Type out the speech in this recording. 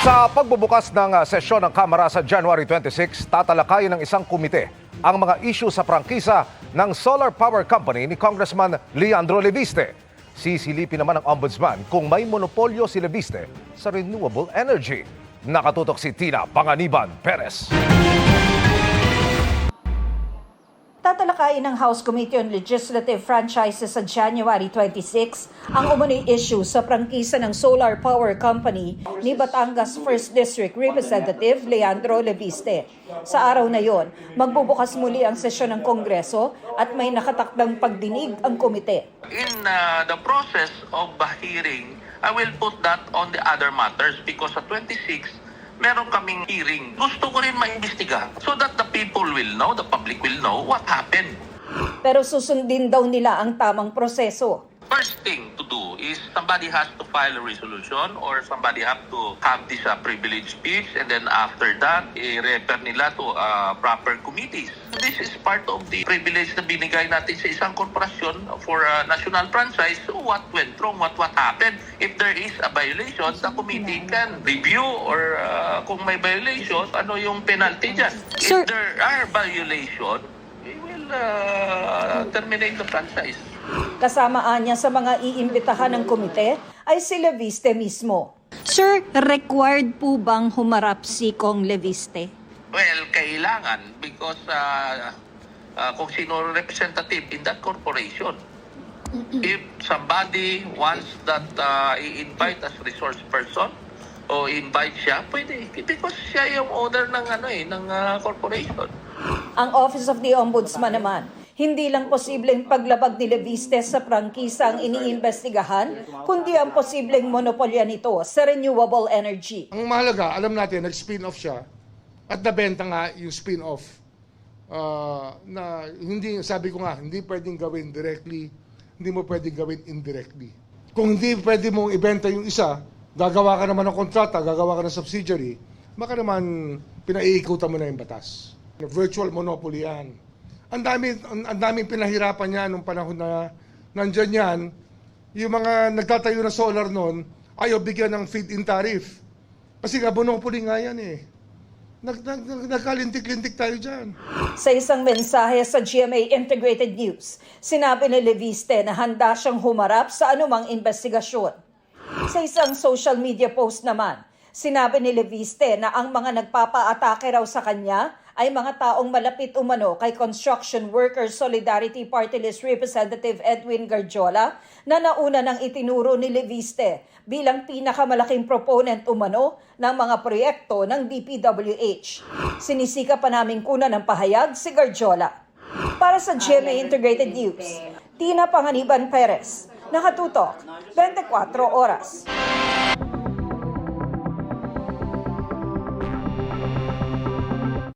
Sa pagbubukas ng sesyon ng Kamara sa January 26, tatalakayin ng isang komite ang mga issue sa prangkisa ng solar power company ni Congressman Leandro Leviste. Sisilipin naman ng ombudsman kung may monopolyo si Leviste sa renewable energy. Nakatutok si Tina Panganiban Perez. Tatalakayin ng House Committee on Legislative Franchises sa January 26 ang umano'y issue sa prangkisa ng solar power company ni Batangas 1st District Representative Leandro Leviste. Sa araw na yon, magbubukas muli ang sesyon ng Kongreso at may nakatakdang pagdinig ang komite. In the process of the hearing, I will put that on the other matters because sa 26, meron kaming hearing. Gusto ko rin maimbestiga so that the people will know, the public will know what happened. Pero susundin daw nila ang tamang proseso. First thing to do is somebody has to file a resolution or somebody have to have this privilege speech, and then after that, i-refer nila to proper committees. This is part of the privilege na binigay natin sa isang korporasyon for national franchise. So what went wrong, what happened? If there is a violation, the committee can review or kung may violation, ano yung penalty dyan. Sir, if there are violations, we will terminate the franchise. Kasamaan niya sa mga iimbitahan ng komite ay si Leviste mismo. Sir, required po bang humarap si Kong Leviste? Well, kailangan because kung sino representative in that corporation, if somebody wants that i-invite as resource person o invite siya, pwede because siya yung owner ng corporation. Ang Office of the Ombudsman naman, hindi lang posibleng paglabag ni Leviste sa prangkisa ang iniimbestigahan, kundi ang posibleng monopolya nito sa renewable energy. Ang mahalaga, alam natin, nag-spin-off siya at nabenta nga yung spin-off. Na hindi, sabi ko nga, hindi pwedeng gawin directly, hindi mo pwedeng gawin indirectly. Kung hindi pwede mong ibenta yung isa, gagawa ka naman ng kontrata, gagawa ka ng subsidiary, baka naman pinaiikutan mo na yung batas. Virtual monopoly yan. Ang daming pinahirapan niya nung panahon na nandyan yan. Yung mga nagtatayo na solar noon, ayaw bigyan ng feed-in tariff. Kasi nga, monopoly nga yan eh. Nagkalintik-lintik tayo dyan. Sa isang mensahe sa GMA Integrated News, sinabi ni Leviste na handa siyang humarap sa anumang investigasyon. Sa isang social media post naman, sinabi ni Leviste na ang mga nagpapaatake raw sa kanya ay mga taong malapit umano kay Construction Workers Solidarity Party List Representative Edwin Garjola na nauna nang itinuro ni Leviste bilang pinakamalaking proponent umano ng mga proyekto ng DPWH. Sinisika pa namin kuna ng pahayag si Garjola. Para sa GMA Integrated News, Tina Panganiban Perez, nakatutok 24 oras.